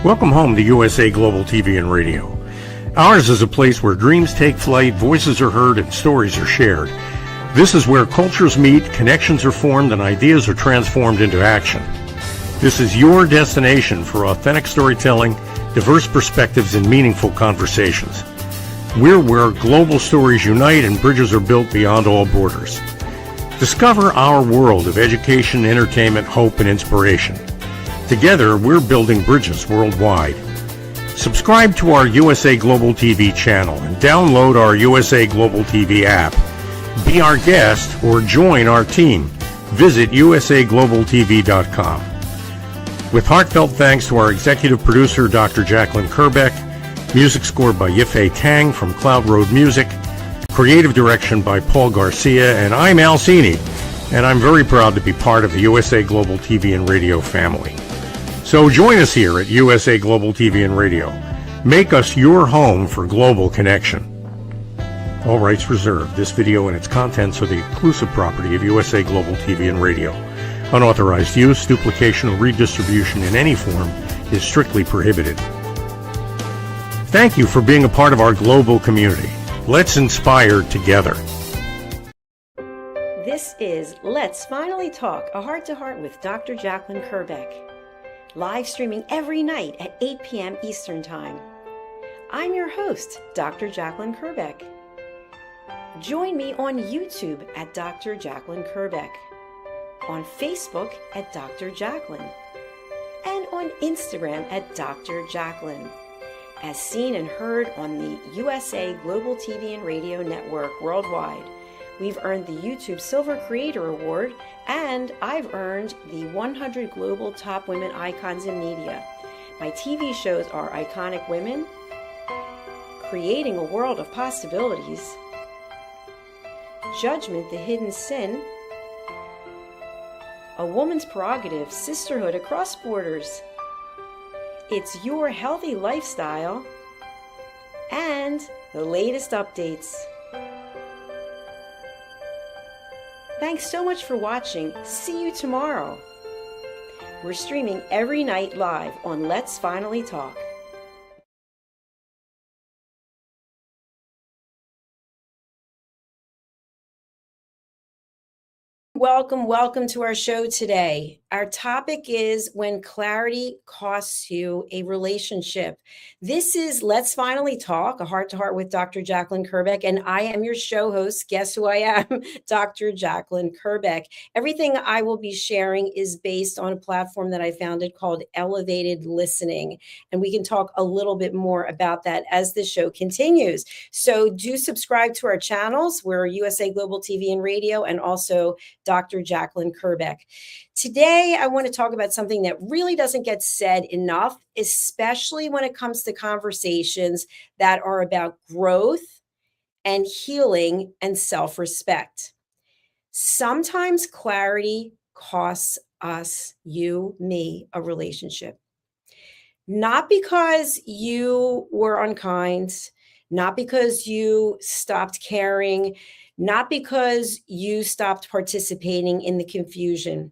Welcome home to USA Global TV and Radio. Ours is a place where dreams take flight, voices are heard, and stories are shared. This is where cultures meet, connections are formed, and ideas are transformed into action. This is your destination for authentic storytelling, diverse perspectives, and meaningful conversations. We're where global stories unite and bridges are built beyond all borders. Discover our world of education, entertainment, hope, and inspiration. Together, we're building bridges worldwide. Subscribe to our USA Global TV channel and download our USA Global TV app. Be our guest or join our team. Visit usaglobaltv.com. With heartfelt thanks to our executive producer, Dr. Jacalyn Kerbeck, music scored by Yifei Tang from Cloud Road Music, creative direction by Paul Garcia, and I'm Al Cini, and I'm very proud to be part of the USA Global TV and Radio family. So join us here at USA Global TV and Radio. Make us your home for global connection. All rights reserved. This video and its contents are the exclusive property of USA Global TV and Radio. Unauthorized use, duplication, or redistribution in any form is strictly prohibited. Thank you for being a part of our global community. Let's inspire together. This is Let's Finally Talk, a heart-to-heart with Dr. Jacalyn Kerbeck. Live streaming every night at 8 p.m. Eastern Time. I'm your host, Dr. Jacalyn Kerbeck. Join me on YouTube at Dr. Jacalyn Kerbeck, on Facebook at Dr. Jacalyn, and on Instagram at Dr. Jacalyn, as seen and heard on the USA Global TV and Radio Network worldwide. We've earned the YouTube Silver Creator Award, and I've earned the 100 Global Top Women Icons in Media. My TV shows are Iconic Women, Creating a World of Possibilities, Judgment, the Hidden Sin, A Woman's Prerogative, Sisterhood Across Borders, It's Your Healthy Lifestyle, and the latest updates. Thanks so much for watching. See you tomorrow. We're streaming every night live on Let's Finally Talk. Welcome to our show today. Our topic is when clarity costs you a relationship. This is Let's Finally Talk, a heart-to-heart with Dr. Jacalyn Kerbeck, and I am your show host. Guess who I am? Dr. Jacalyn Kerbeck. Everything I will be sharing is based on a platform that I founded called Elevated Listening, and we can talk a little bit more about that as the show continues. So do subscribe to our channels. We're USA Global TV and Radio, and also Dr. Jacalyn Kerbeck. Today, I want to talk about something that really doesn't get said enough, especially when it comes to conversations that are about growth and healing and self-respect. Sometimes clarity costs us, you, me, a relationship. Not because you were unkind, not because you stopped caring, not because you stopped participating in the confusion.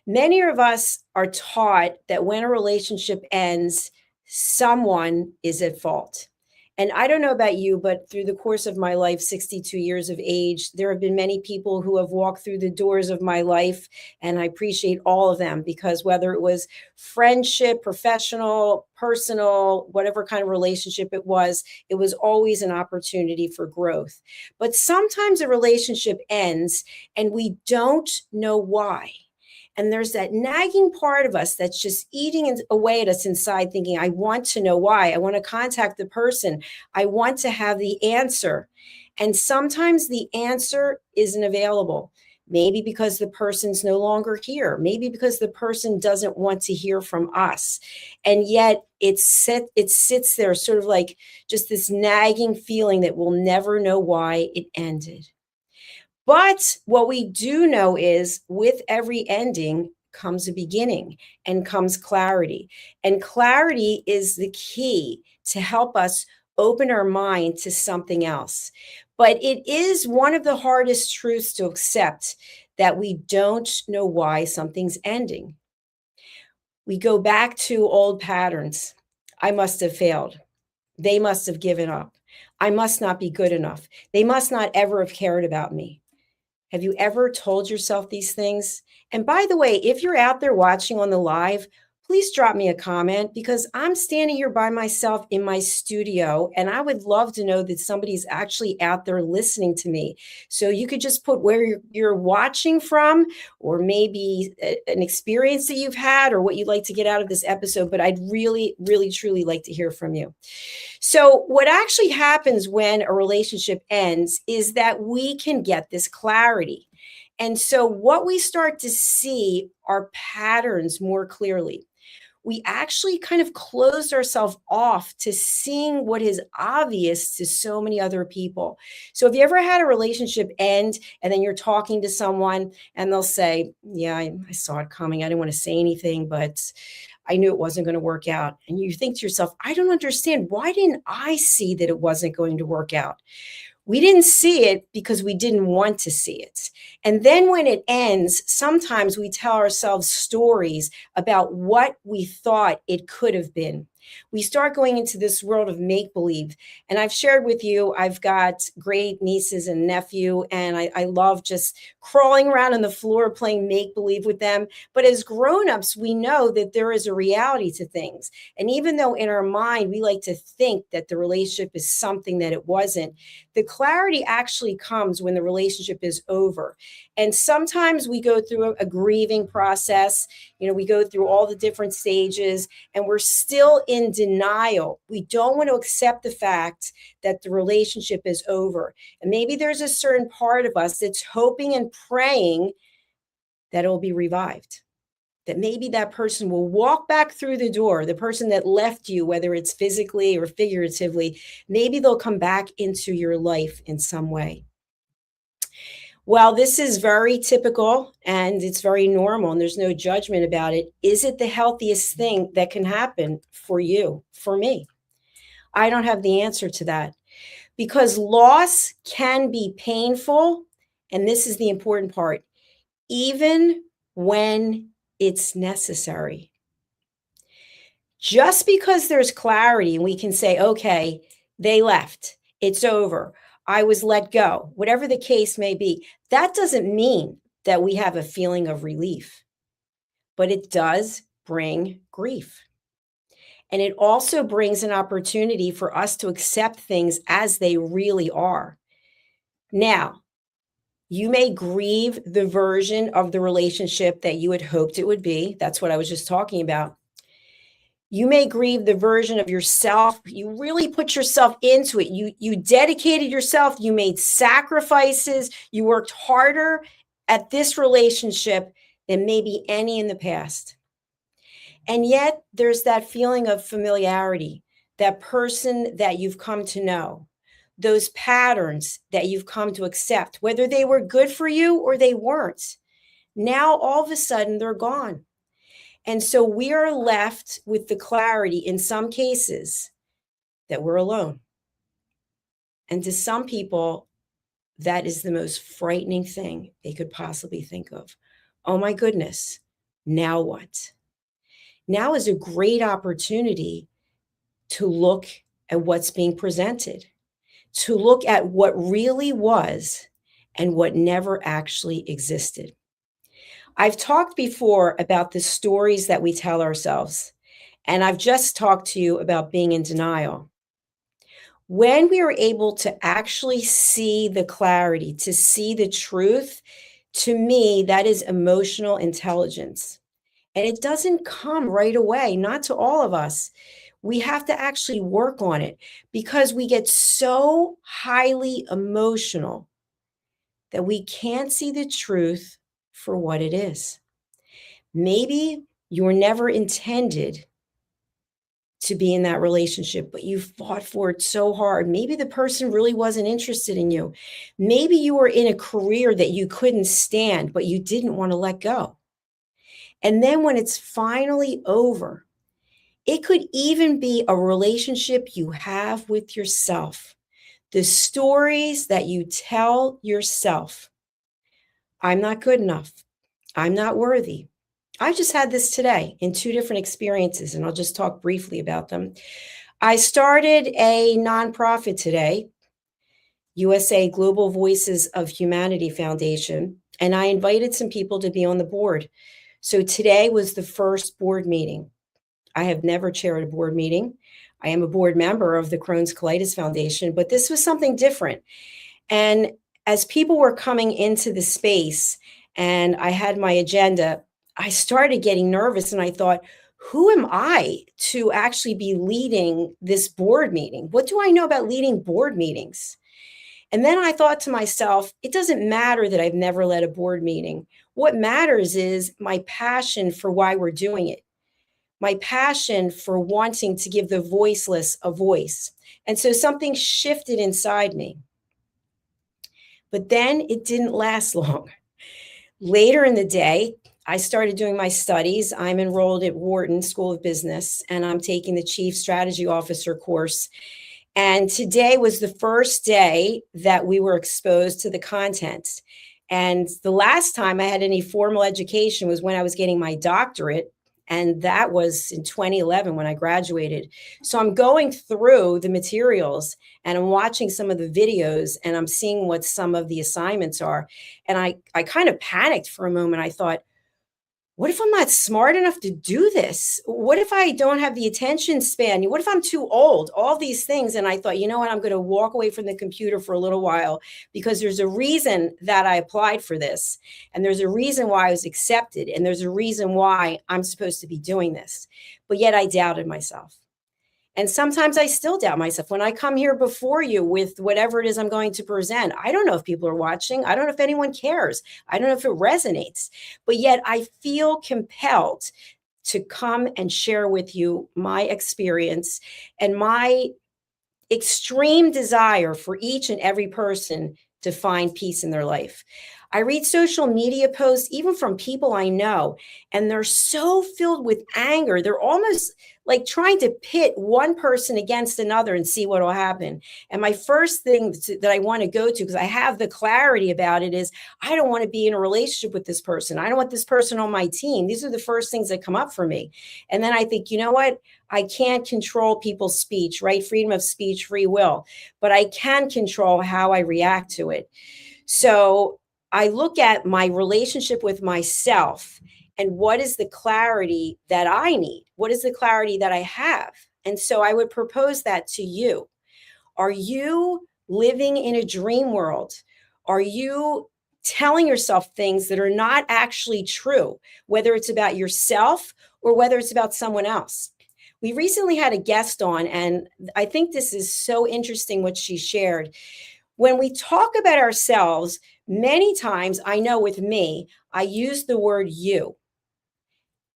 Many of us are taught that when a relationship ends, someone is at fault. And I don't know about you, but through the course of my life, 62 years of age, there have been many people who have walked through the doors of my life, and I appreciate all of them, because whether it was friendship, professional, personal, whatever kind of relationship it was always an opportunity for growth. But sometimes a relationship ends and we don't know why. And there's that nagging part of us that's just eating away at us inside, thinking, I want to know why. I want to contact the person. I want to have the answer. And sometimes the answer isn't available. Maybe because the person's no longer here. Maybe because the person doesn't want to hear from us. And yet it sits there sort of like just this nagging feeling that we'll never know why it ended. But what we do know is with every ending comes a beginning and comes clarity. And clarity is the key to help us open our mind to something else. But it is one of the hardest truths to accept that we don't know why something's ending. We go back to old patterns. I must have failed. They must have given up. I must not be good enough. They must not ever have cared about me. Have you ever told yourself these things? And by the way, if you're out there watching on the live, please drop me a comment because I'm standing here by myself in my studio and I would love to know that somebody's actually out there listening to me. So you could just put where you're watching from or maybe an experience that you've had or what you'd like to get out of this episode. But I'd really, really, truly like to hear from you. So, what actually happens when a relationship ends is that we can get this clarity. And so, what we start to see are patterns more clearly. We actually kind of closed ourselves off to seeing what is obvious to so many other people. So, have you ever had a relationship end and then you're talking to someone and they'll say, yeah, I saw it coming. I didn't want to say anything, but I knew it wasn't going to work out. And you think to yourself, I don't understand. Why didn't I see that it wasn't going to work out? We didn't see it because we didn't want to see it. And then when it ends, sometimes we tell ourselves stories about what we thought it could have been. We start going into this world of make-believe. And I've shared with you, I've got great nieces and nephew, and I love just crawling around on the floor playing make-believe with them. But as grown-ups, we know that there is a reality to things. And even though in our mind, we like to think that the relationship is something that it wasn't, the clarity actually comes when the relationship is over. And sometimes we go through a grieving process. You know, we go through all the different stages and we're still in denial. We don't want to accept the fact that the relationship is over. And maybe there's a certain part of us that's hoping and praying that it will be revived, that maybe that person will walk back through the door, the person that left you, whether it's physically or figuratively, maybe they'll come back into your life in some way. Well, this is very typical and it's very normal and there's no judgment about it. Is it the healthiest thing that can happen for you, for me? I don't have the answer to that because loss can be painful. And this is the important part, even when it's necessary. Just because there's clarity and we can say, okay, they left, it's over, I was let go, whatever the case may be, that doesn't mean that we have a feeling of relief, but it does bring grief. And it also brings an opportunity for us to accept things as they really are. Now, you may grieve the version of the relationship that you had hoped it would be. That's what I was just talking about. You may grieve the version of yourself. You really put yourself into it. You dedicated yourself. You made sacrifices. You worked harder at this relationship than maybe any in the past. And yet there's that feeling of familiarity, that person that you've come to know, those patterns that you've come to accept, whether they were good for you or they weren't. Now, all of a sudden, they're gone. And so we are left with the clarity in some cases that we're alone. And to some people, that is the most frightening thing they could possibly think of. Oh my goodness, now what? Now is a great opportunity to look at what's being presented, to look at what really was and what never actually existed. I've talked before about the stories that we tell ourselves, and I've just talked to you about being in denial. When we are able to actually see the clarity, to see the truth, to me, that is emotional intelligence. And it doesn't come right away, not to all of us. We have to actually work on it because we get so highly emotional that we can't see the truth for what it is. Maybe you were never intended to be in that relationship, but you fought for it so hard. Maybe the person really wasn't interested in you. Maybe you were in a career that you couldn't stand, but you didn't want to let go. And then when it's finally over, it could even be a relationship you have with yourself. The stories that you tell yourself. I'm not good enough. I'm not worthy. I just had this today in two different experiences, and I'll just talk briefly about them. I started a nonprofit today, USA Global Voices of Humanity Foundation, and I invited some people to be on the board. So today was the first board meeting. I have never chaired a board meeting. I am a board member of the Crohn's Colitis Foundation, but this was something different. And as people were coming into the space and I had my agenda, I started getting nervous and I thought, who am I to actually be leading this board meeting? What do I know about leading board meetings? And then I thought to myself, it doesn't matter that I've never led a board meeting. What matters is my passion for why we're doing it, my passion for wanting to give the voiceless a voice. And so something shifted inside me. But then it didn't last long. Later in the day, I started doing my studies. I'm enrolled at Wharton School of Business, and I'm taking the Chief Strategy Officer course. And today was the first day that we were exposed to the content. And the last time I had any formal education was when I was getting my doctorate. And that was in 2011 when I graduated. So I'm going through the materials and I'm watching some of the videos and I'm seeing what some of the assignments are. And I kind of panicked for a moment. I thought, what if I'm not smart enough to do this? What if I don't have the attention span? What if I'm too old? All these things. And I thought, you know what? I'm going to walk away from the computer for a little while because there's a reason that I applied for this. And there's a reason why I was accepted. And there's a reason why I'm supposed to be doing this. But yet I doubted myself. And sometimes I still doubt myself. When I come here before you with whatever it is I'm going to present, I don't know if people are watching. I don't know if anyone cares. I don't know if it resonates. But yet I feel compelled to come and share with you my experience and my extreme desire for each and every person to find peace in their life. I read social media posts, even from people I know, and they're so filled with anger. They're almost like trying to pit one person against another and see what will happen. And my first thing that I want to go to, because I have the clarity about it, is I don't want to be in a relationship with this person. I don't want this person on my team. These are the first things that come up for me. And then I think, you know what? I can't control people's speech, right? Freedom of speech, free will, but I can control how I react to it. So I look at my relationship with myself and what is the clarity that I need? What is the clarity that I have? And so I would propose that to you. Are you living in a dream world? Are you telling yourself things that are not actually true, whether it's about yourself or whether it's about someone else? We recently had a guest on, and I think this is so interesting what she shared. When we talk about ourselves, many times, I know with me, I use the word you,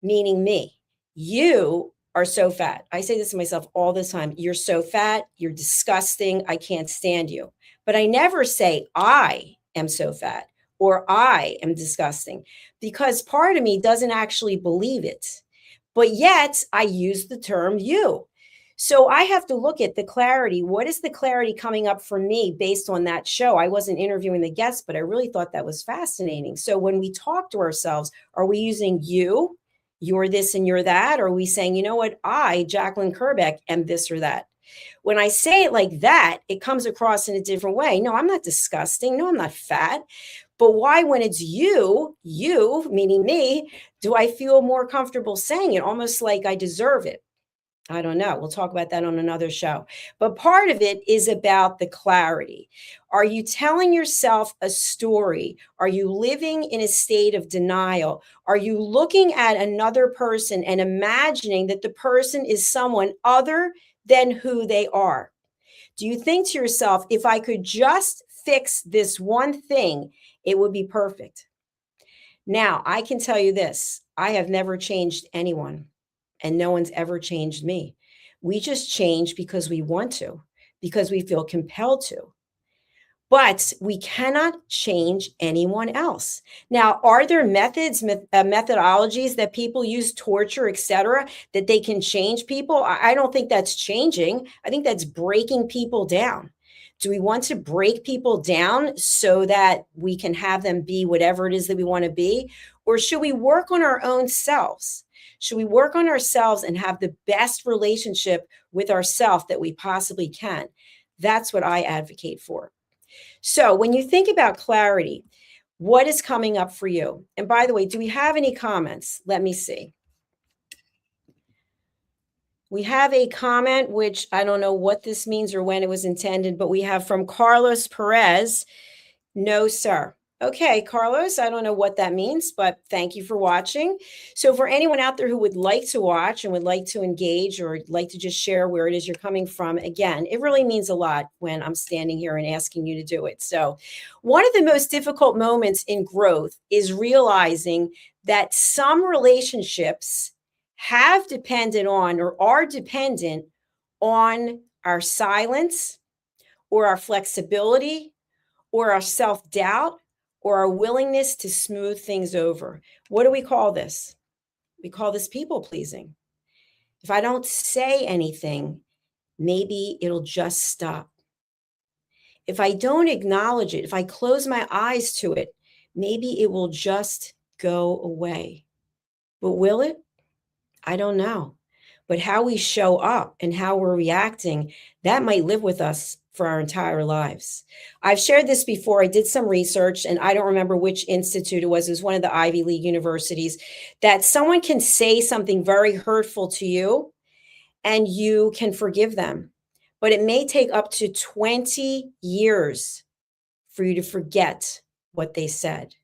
meaning me. You are so fat. I say this to myself all the time. You're so fat. You're disgusting. I can't stand you. But I never say I am so fat or I am disgusting, because part of me doesn't actually believe it. But yet I use the term you. So I have to look at the clarity. What is the clarity coming up for me based on that show? I wasn't interviewing the guests, but I really thought that was fascinating. So when we talk to ourselves, are we using you, you're this and you're that? Or are we saying, you know what, I, Jacalyn Kerbeck, am this or that? When I say it like that, it comes across in a different way. No, I'm not disgusting. No, I'm not fat. But why, when it's you, meaning me, do I feel more comfortable saying it, almost like I deserve it? I don't know. We'll talk about that on another show. But part of it is about the clarity. Are you telling yourself a story? Are you living in a state of denial? Are you looking at another person and imagining that the person is someone other than who they are? Do you think to yourself, if I could just fix this one thing, it would be perfect? Now, I can tell you this. I have never changed anyone. And no one's ever changed me. We just change because we want to, because we feel compelled to. But we cannot change anyone else. Now, are there methodologies that people use, torture, etc., that they can change people? I don't think that's changing. I think that's breaking people down. Do we want to break people down so that we can have them be whatever it is that we want to be? Or should we work on our own selves? Should we work on ourselves and have the best relationship with ourselves that we possibly can? That's what I advocate for. So when you think about clarity, what is coming up for you? And by the way, do we have any comments? Let me see. We have a comment, which I don't know what this means or when it was intended, but we have from Carlos Perez. No, sir. Okay, Carlos, I don't know what that means, but thank you for watching. So for anyone out there who would like to watch and would like to engage or like to just share where it is you're coming from, again, it really means a lot when I'm standing here and asking you to do it. So one of the most difficult moments in growth is realizing that some relationships have depended on or are dependent on our silence or our flexibility or our self-doubt or our willingness to smooth things over. What do we call this? We call this people pleasing. If I don't say anything, maybe it'll just stop. If I don't acknowledge it, if I close my eyes to it, maybe it will just go away. But will it? I don't know. But how we show up and how we're reacting, that might live with us for our entire lives. I've shared this before. I did some research, and I don't remember which institute it was. It was one of the Ivy League universities, that someone can say something very hurtful to you and you can forgive them. But it may take up to 20 years for you to forget what they said.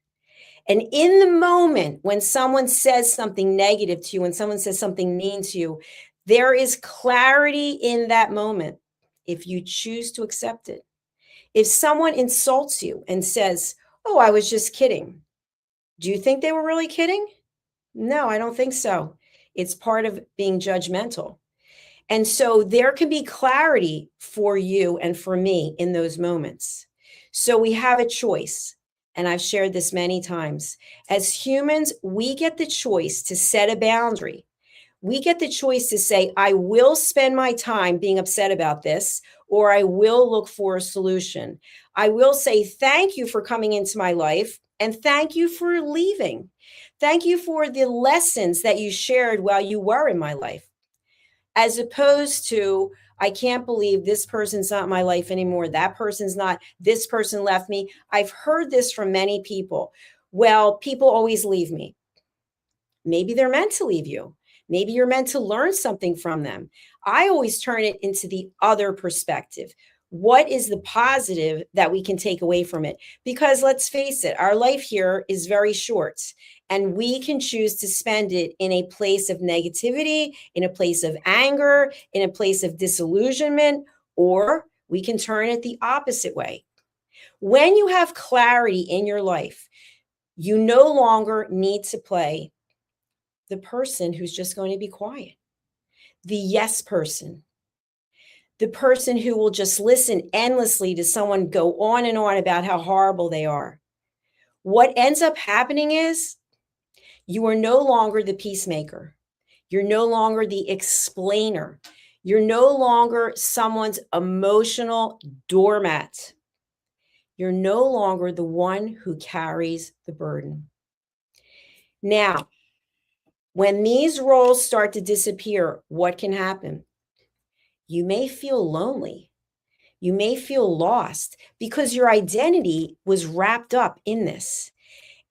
And in the moment when someone says something negative to you, when someone says something mean to you, there is clarity in that moment if you choose to accept it. If someone insults you and says, "Oh, I was just kidding," do you think they were really kidding? No, I don't think so. It's part of being judgmental. And so there can be clarity for you and for me in those moments. So we have a choice. And I've shared this many times. As humans, we get the choice to set a boundary. We get the choice to say, I will spend my time being upset about this, or I will look for a solution. I will say, thank you for coming into my life, and thank you for leaving. Thank you for the lessons that you shared while you were in my life. As opposed to, I can't believe this person's not in my life anymore. That person's not, this person left me. I've heard this from many people. Well, people always leave me. Maybe they're meant to leave you. Maybe you're meant to learn something from them. I always turn it into the other perspective. What is the positive that we can take away from it? Because let's face it, our life here is very short. And we can choose to spend it in a place of negativity, in a place of anger, in a place of disillusionment, or we can turn it the opposite way. When you have clarity in your life, you no longer need to play the person who's just going to be quiet, the yes person, the person who will just listen endlessly to someone go on and on about how horrible they are. What ends up happening is, you are no longer the peacemaker. You're no longer the explainer. You're no longer someone's emotional doormat. You're no longer the one who carries the burden. Now, when these roles start to disappear, what can happen? You may feel lonely. You may feel lost because your identity was wrapped up in this.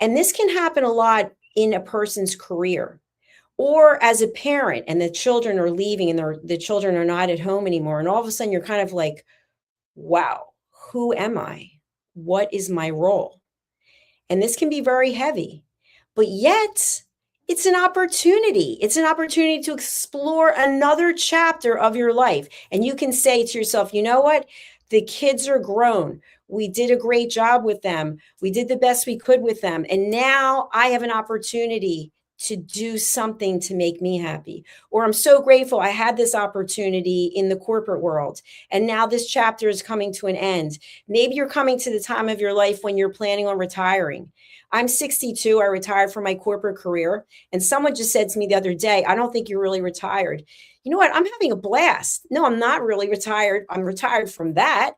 And this can happen a lot in a person's career, or as a parent and the children are leaving and the children are not at home anymore. And all of a sudden you're kind of like, wow, who am I? What is my role? And this can be very heavy, but yet it's an opportunity. It's an opportunity to explore another chapter of your life. And you can say to yourself, you know what? The kids are grown. We did a great job with them. We did the best we could with them. And now I have an opportunity to do something to make me happy. Or I'm so grateful I had this opportunity in the corporate world. And now this chapter is coming to an end. Maybe you're coming to the time of your life when you're planning on retiring. I'm 62. I retired from my corporate career. And someone just said to me the other day, I don't think you're really retired. You know what? I'm having a blast. No, I'm not really retired. I'm retired from that.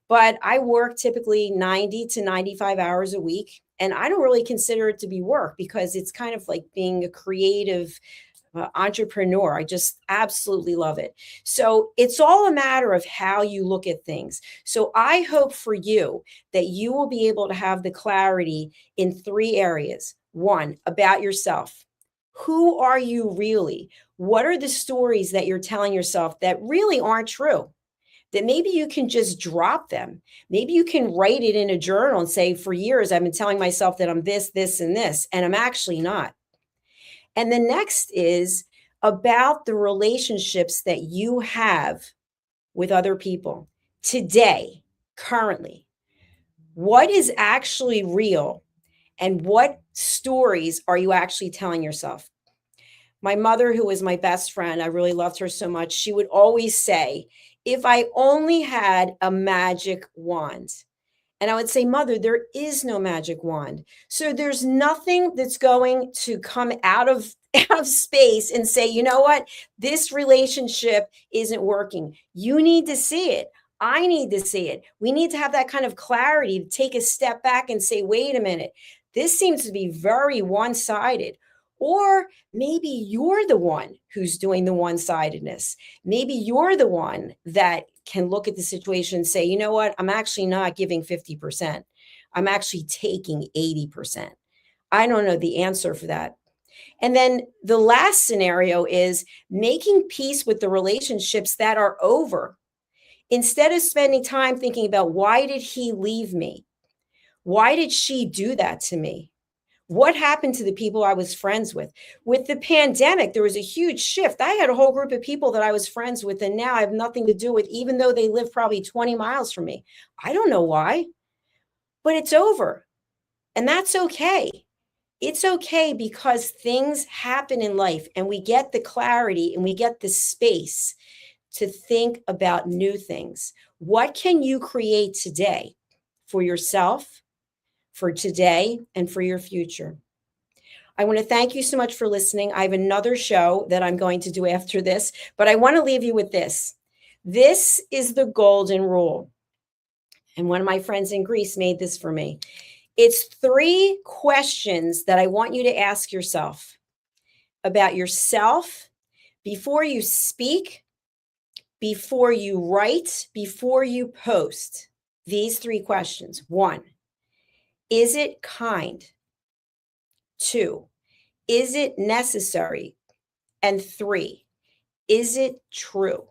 but I work typically 90 to 95 hours a week. And I don't really consider it to be work because it's kind of like being a creative entrepreneur. I just absolutely love it. So it's all a matter of how you look at things. So I hope for you that you will be able to have the clarity in 3 areas. One, about yourself. Who are you really? What are the stories that you're telling yourself that really aren't true? That maybe you can just drop them. Maybe you can write it in a journal and say, for years, I've been telling myself that I'm this, this, and this, and I'm actually not. And the next is about the relationships that you have with other people today, currently. What is actually real and what stories are you actually telling yourself? My mother, who was my best friend, I really loved her so much. She would always say, if I only had a magic wand. And I would say, Mother, there is no magic wand. So there's nothing that's going to come out of, out of space and say, you know what? This relationship isn't working. You need to see it. I need to see it. We need to have that kind of clarity to take a step back and say, wait a minute, this seems to be very one sided. Or maybe you're the one who's doing the one sidedness. Maybe you're the one that can look at the situation and say, you know what? I'm actually not giving 50%. I'm actually taking 80%. I don't know the answer for that. And then the last scenario is making peace with the relationships that are over. Instead of spending time thinking about why did he leave me? Why did she do that to me? What happened to the people I was friends with? With the pandemic, there was a huge shift. I had a whole group of people that I was friends with, and now I have nothing to do with, even though they live probably 20 miles from me. I don't know why, but it's over. And that's okay. It's okay because things happen in life and we get the clarity and we get the space to think about new things. What can you create today for yourself, for today, and for your future? I want to thank you so much for listening. I have another show that I'm going to do after this, but I want to leave you with this. This is the golden rule. And one of my friends in Greece made this for me. It's 3 questions that I want you to ask yourself about yourself before you speak, before you write, before you post. These 3 questions. 1, is it kind? 2, is it necessary? And 3, is it true?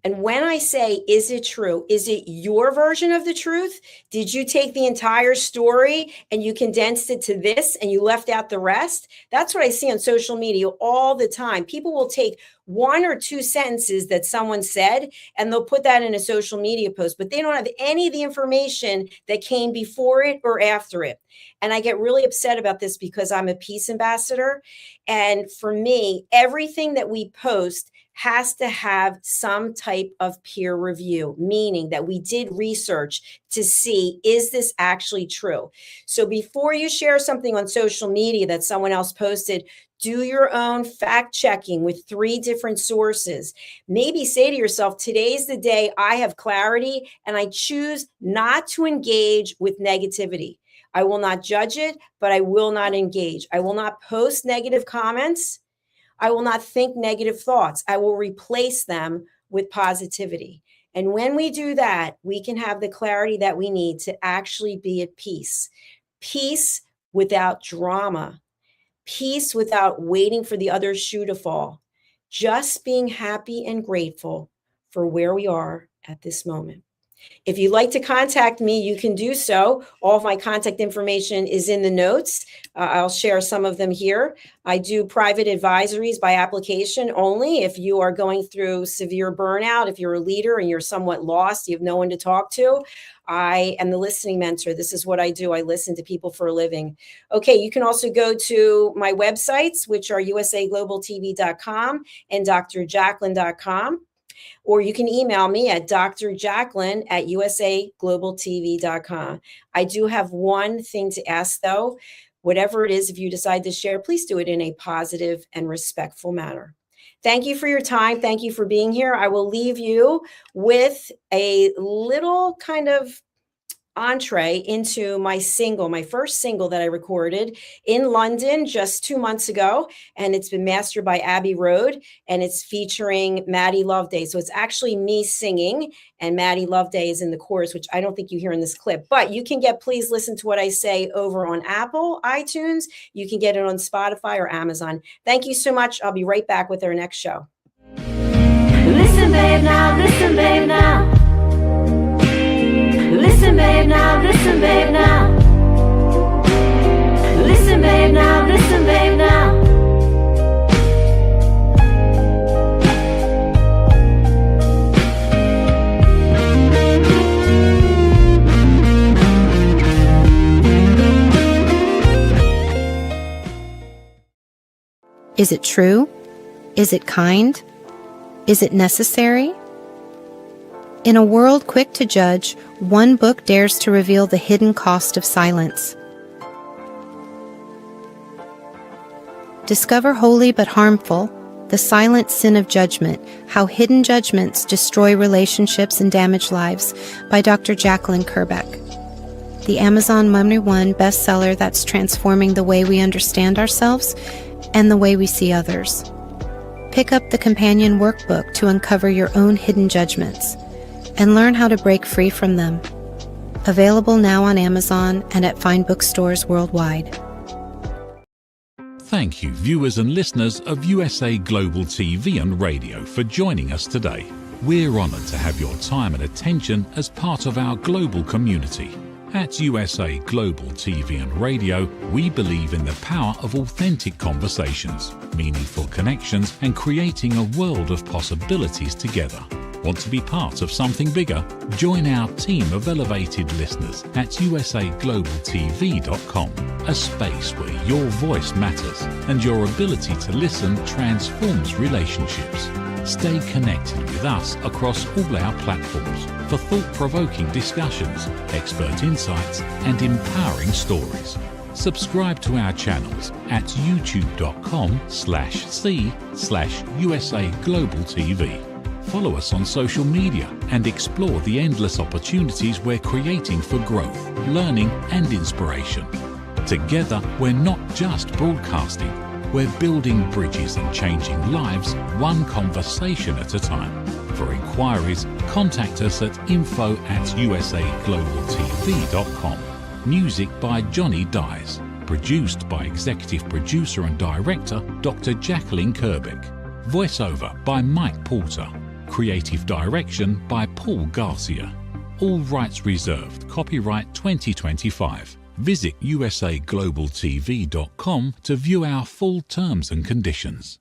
And when I say, is it true? Is it your version of the truth? Did you take the entire story and you condensed it to this and you left out the rest? That's what I see on social media all the time. People will take 1 or 2 sentences that someone said and they'll put that in a social media post, but they don't have any of the information that came before it or after it. And I get really upset about this because I'm a peace ambassador. And for me, everything that we post has to have some type of peer review, meaning that we did research to see, is this actually true? So before you share something on social media that someone else posted, do your own fact checking with 3 different sources. Maybe say to yourself, today's the day I have clarity and I choose not to engage with negativity. I will not judge it, but I will not engage. I will not post negative comments. I will not think negative thoughts. I will replace them with positivity. And when we do that, we can have the clarity that we need to actually be at peace. Peace without drama. Peace without waiting for the other shoe to fall. Just being happy and grateful for where we are at this moment. If you'd like to contact me, you can do so. All of my contact information is in the notes. I'll share some of them here. I do private advisories by application only. If you are going through severe burnout, if you're a leader and you're somewhat lost, you have no one to talk to, I am the listening mentor. This is what I do. I listen to people for a living. Okay, you can also go to my websites, which are usaglobaltv.com and drjacalyn.com. Or you can email me at drjacalyn@usaglobaltv.com. I do have one thing to ask, though. Whatever it is, if you decide to share, please do it in a positive and respectful manner. Thank you for your time. Thank you for being here. I will leave you with a little kind of entree into my first single that I recorded in London just 2 months ago. And it's been mastered by Abbey Road, and it's featuring Maddie Loveday. So it's actually me singing, and Maddie Loveday is in the chorus, which I don't think you hear in this clip, but you can get Please Listen to What I Say over on Apple, iTunes. You can get it on Spotify or Amazon. Thank you so much. I'll be right back with our next show. Listen, babe, now, listen, babe, now. Listen, babe, now, listen, babe, now. Listen, babe, now, listen, babe, now. Is it true? Is it kind? Is it necessary? In a world quick to judge, one book dares to reveal the hidden cost of silence. Discover Holy but Harmful, The Silent Sin of Judgment, How Hidden Judgments Destroy Relationships and Damage Lives by Dr. Jacalyn Kerbeck. The Amazon #1 bestseller that's transforming the way we understand ourselves and the way we see others. Pick up the companion workbook to uncover your own hidden judgments and learn how to break free from them. Available now on Amazon and at fine bookstores worldwide. Thank you, viewers and listeners of USA Global TV and Radio, for joining us today. We're honoured to have your time and attention as part of our global community. At USA Global TV and Radio, we believe in the power of authentic conversations, meaningful connections, and creating a world of possibilities together. Want to be part of something bigger? Join our team of elevated listeners at usaglobaltv.com, a space where your voice matters and your ability to listen transforms relationships. Stay connected with us across all our platforms for thought-provoking discussions, expert insights, and empowering stories. Subscribe to our channels at youtube.com/c/USAGlobalTV. Follow us on social media and explore the endless opportunities we're creating for growth, learning, and inspiration. Together, we're not just broadcasting, we're building bridges and changing lives one conversation at a time. For inquiries, contact us at info@usaglobaltv.com. Music by Johnny Dies. Produced by Executive Producer and Director Dr. Jacalyn Kerbeck. Voiceover by Mike Porter. Creative Direction by Paul Garcia. All rights reserved. Copyright 2025. Visit usaglobaltv.com to view our full terms and conditions.